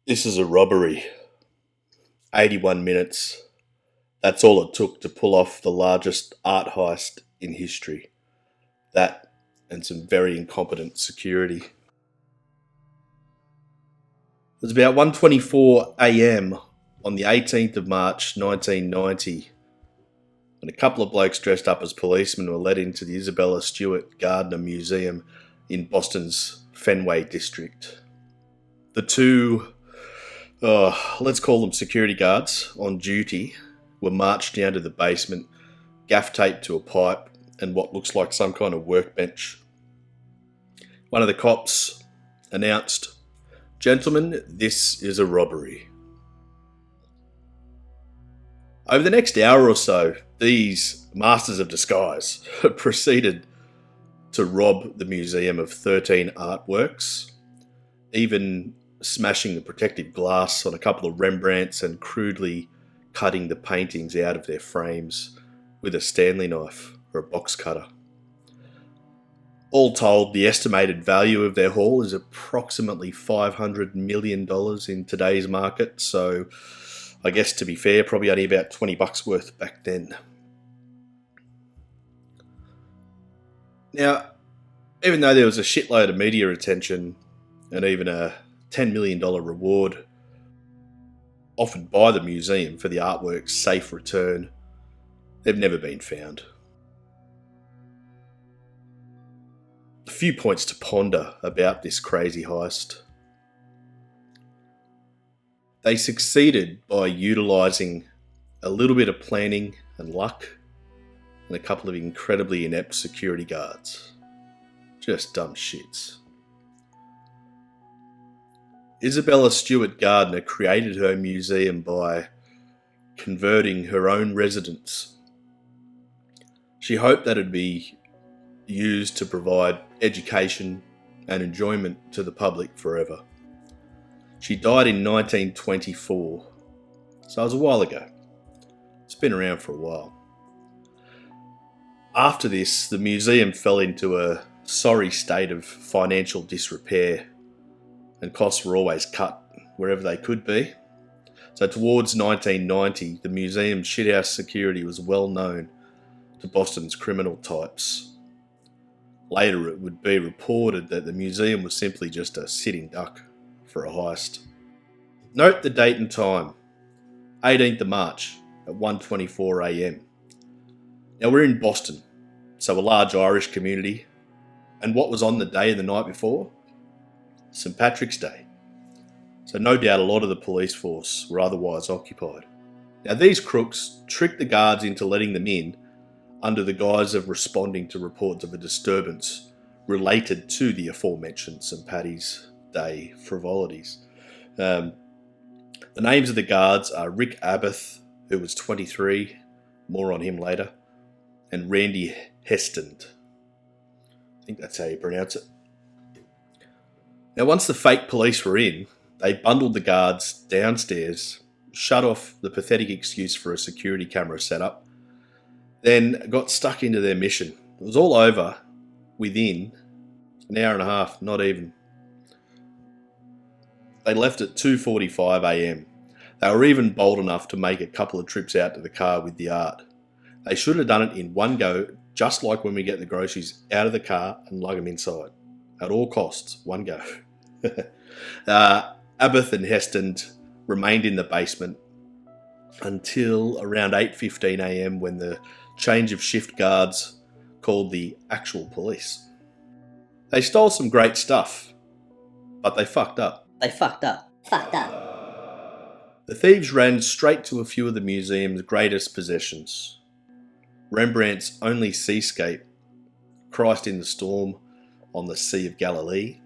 This is a robbery. 81 minutes. That's all it took to pull off the largest art heist in history. That and some very incompetent security. It was about 1:24 a.m. on the 18th of March 1990 when a couple of blokes dressed up as policemen were led into the Isabella Stewart Gardner Museum in Boston's Fenway district. The two, let's call them security guards on duty, were marched down to the basement, gaff taped to a pipe and what looks like some kind of workbench. One of the cops announced, "Gentlemen, this is a robbery." Over the next hour or so, these masters of disguise proceeded to rob the museum of 13 artworks, even smashing the protective glass on a couple of Rembrandts and crudely cutting the paintings out of their frames with a Stanley knife or a box cutter. All told, the estimated value of their haul is approximately $500 million in today's market, so I guess to be fair, probably only about $20 worth back then. Now, even though there was a shitload of media attention and even a $10 million reward offered by the museum for the artwork's safe return, they've never been found. A few points to ponder about this crazy heist. They succeeded by utilising a little bit of planning and luck and a couple of incredibly inept security guards. Just dumb shits. Isabella Stewart Gardner created her museum by converting her own residence. She hoped that it'd be used to provide education and enjoyment to the public forever. She died in 1924, so it was a while ago. It's been around for a while. After this, the museum fell into a sorry state of financial disrepair, and costs were always cut wherever they could be. So towards 1990, the museum's shithouse security was well known to Boston's criminal types. Later, it would be reported that the museum was simply just a sitting duck for a heist. Note the date and time, 18th of March at 1:24 a.m. Now we're in Boston, so a large Irish community, and what was on the day and the night before? St. Patrick's Day. So no doubt a lot of the police force were otherwise occupied. Now these crooks tricked the guards into letting them in under the guise of responding to reports of a disturbance related to the aforementioned St. Paddy's Day frivolities. The names of the guards are Rick Abbott, who was 23, more on him later, and Randy Heston. I think that's how you pronounce it. Now once the fake police were in, they bundled the guards downstairs, shut off the pathetic excuse for a security camera setup, then got stuck into their mission. It was all over within an hour and a half, not even. They left at 2:45 a.m. They were even bold enough to make a couple of trips out to the car with the art. They should have done it in one go, just like when we get the groceries out of the car and lug them inside. At all costs, one go. Abbott and Heston remained in the basement until around 8:15 a.m. when the change of shift guards called the actual police. They stole some great stuff, but they fucked up. Fucked up. The thieves ran straight to a few of the museum's greatest possessions. Rembrandt's only seascape, Christ in the Storm on the Sea of Galilee,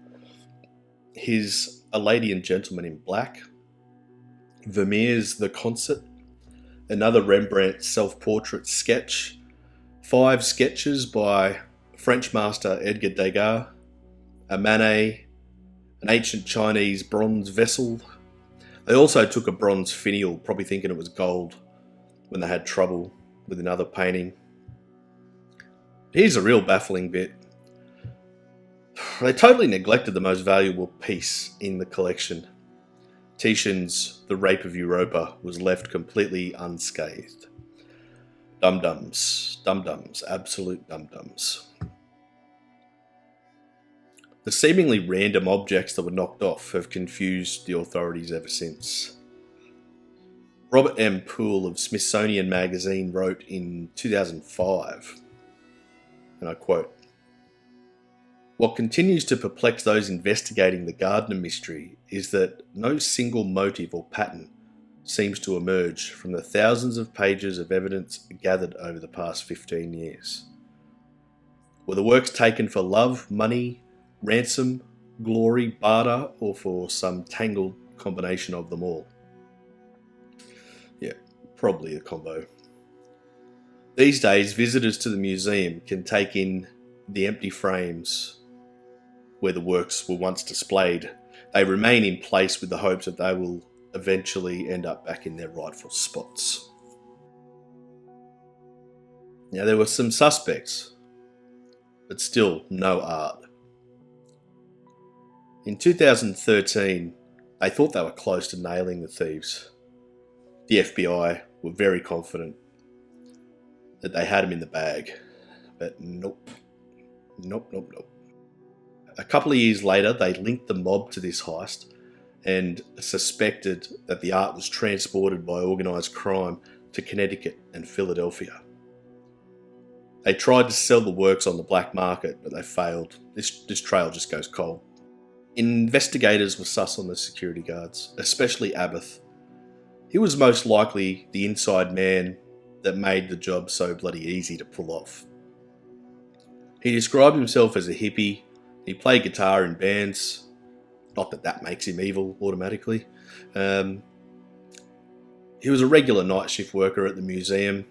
his A Lady and Gentleman in Black, Vermeer's The Concert, another Rembrandt self-portrait sketch, 5 sketches by French master Edgar Degas, a Manet, an ancient Chinese bronze vessel. They also took a bronze finial, probably thinking it was gold, when they had trouble with another painting. Here's a real baffling bit. They totally neglected the most valuable piece in the collection. Titian's The Rape of Europa was left completely unscathed. Dum-dums, absolute dum-dums. The seemingly random objects that were knocked off have confused the authorities ever since. Robert M. Poole of Smithsonian Magazine wrote in 2005, and I quote, "What continues to perplex those investigating the Gardner mystery is that no single motive or pattern seems to emerge from the thousands of pages of evidence gathered over the past 15 years. Were the works taken for love, money, ransom, glory, barter, or for some tangled combination of them all?" Yeah, probably a combo. These days, visitors to the museum can take in the empty frames where the works were once displayed. They remain in place with the hopes that they will eventually end up back in their rightful spots. Now, there were some suspects, but still no art. In 2013, they thought they were close to nailing the thieves. The FBI were very confident that they had him in the bag, but nope. A couple of years later, they linked the mob to this heist and suspected that the art was transported by organised crime to Connecticut and Philadelphia. They tried to sell the works on the black market, but they failed. This trail just goes cold. Investigators were sus on the security guards, especially Abbott. He was most likely the inside man that made the job so bloody easy to pull off. He described himself as a hippie. He played guitar in bands. Not that that makes him evil automatically. He was a regular night shift worker at the museum.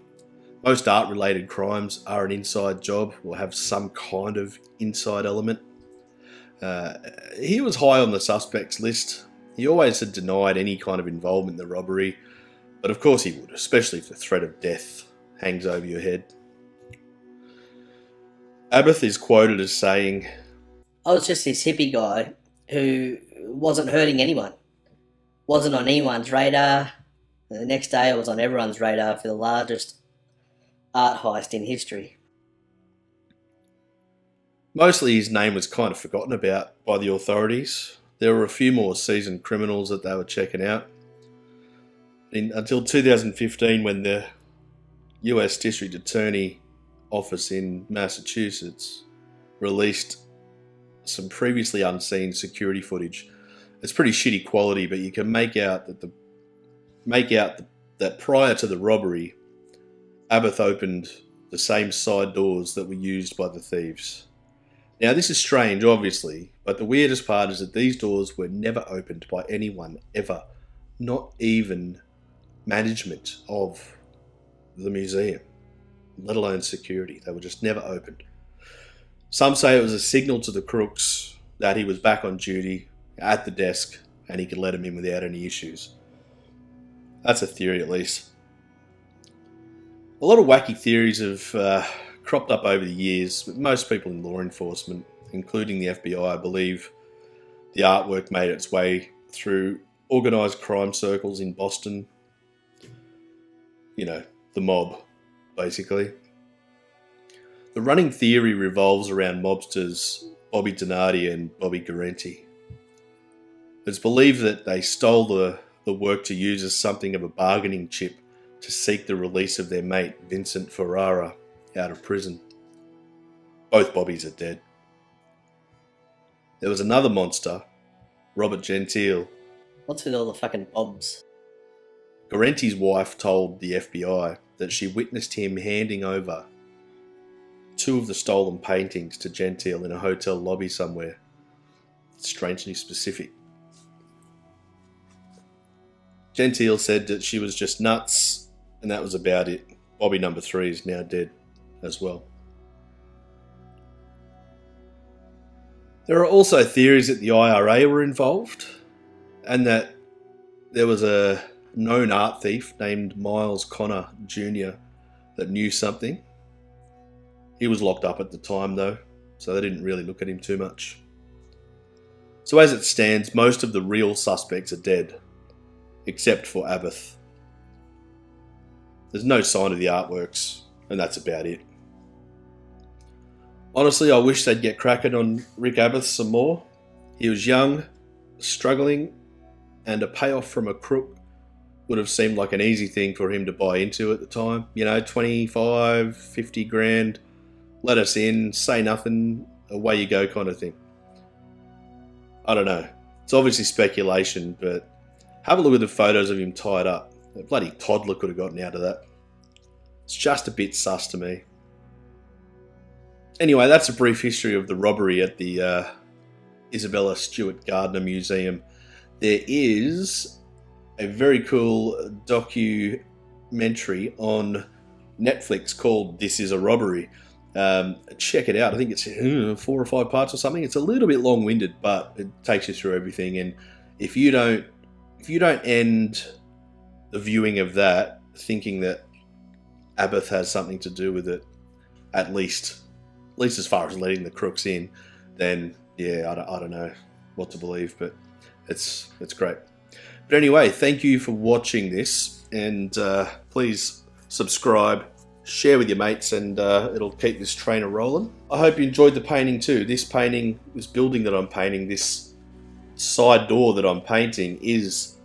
Most art-related crimes are an inside job or have some kind of inside element. He was high on the suspects list. He always had denied any kind of involvement in the robbery, but of course he would, especially if the threat of death hangs over your head. Abbott is quoted as saying, "I was just this hippie guy who wasn't hurting anyone, wasn't on anyone's radar. And the next day I was on everyone's radar for the largest art heist in history." Mostly his name was kind of forgotten about by the authorities. There were a few more seasoned criminals that they were checking out. Until 2015, when the US District Attorney Office in Massachusetts released some previously unseen security footage. It's pretty shitty quality, but you can make out that prior to the robbery, Abbott opened the same side doors that were used by the thieves. Now, this is strange, obviously, but the weirdest part is that these doors were never opened by anyone, ever. Not even management of the museum, let alone security. They were just never opened. Some say it was a signal to the crooks that he was back on duty at the desk and he could let them in without any issues. That's a theory, at least. A lot of wacky theories have cropped up over the years, but most people in law enforcement, including the FBI, believe the artwork made its way through organised crime circles in Boston. You know, the mob, basically. The running theory revolves around mobsters Bobby Donati and Bobby Guarenti. It's believed that they stole the work to use as something of a bargaining chip to seek the release of their mate, Vincent Ferrara, out of prison. Both Bobbies are dead. There was another monster, Robert Gentile. What's with all the fucking bobs? Guarenti's wife told the FBI that she witnessed him handing over 2 of the stolen paintings to Gentile in a hotel lobby somewhere. It's strangely specific. Gentile said that she was just nuts, and that was about it. Bobby number 3 is now dead as well. There are also theories that the IRA were involved, and that there was a known art thief named Miles Connor Jr. that knew something. He was locked up at the time though, so they didn't really look at him too much. So as it stands, most of the real suspects are dead, except for Abath. There's no sign of the artworks, and that's about it. Honestly, I wish they'd get cracking on Rick Abath some more. He was young, struggling, and a payoff from a crook would have seemed like an easy thing for him to buy into at the time. 25, 50 grand, let us in, say nothing, away you go kind of thing. I don't know. It's obviously speculation, but have a look at the photos of him tied up. A bloody toddler could have gotten out of that. It's just a bit sus to me. Anyway, that's a brief history of the robbery at the Isabella Stewart Gardner Museum. There is a very cool documentary on Netflix called This Is a Robbery. Check it out. I think it's 4 or 5 parts or something. It's a little bit long-winded, but it takes you through everything. And if you don't end the viewing of that thinking that Abath has something to do with it, at least as far as letting the crooks in, then yeah, I don't know what to believe, but it's great. But anyway, thank you for watching this, and please subscribe, share with your mates, and it'll keep this trainer rolling. I hope you enjoyed the painting too. This building that I'm painting, this side door that I'm painting is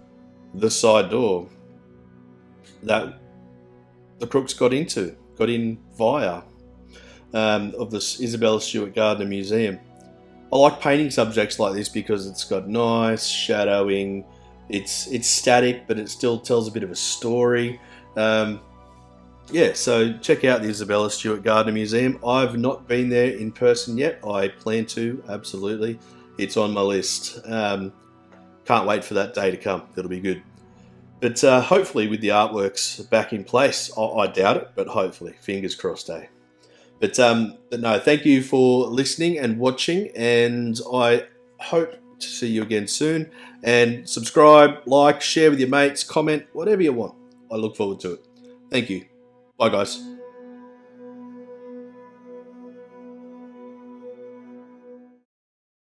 the side door that the crooks got in via of this Isabella Stewart Gardner Museum. I like painting subjects like this because it's got nice shadowing. It's static, but it still tells a bit of a story. Yeah, so check out the Isabella Stewart Gardner Museum. I've not been there in person yet. I plan to, absolutely. It's on my list. Can't wait for that day to come. It'll be good. But hopefully with the artworks back in place, I doubt it, but hopefully, fingers crossed, eh? But no, thank you for listening and watching, and I hope to see you again soon. And subscribe, like, share with your mates, comment, whatever you want. I look forward to it. Thank you. Bye, guys.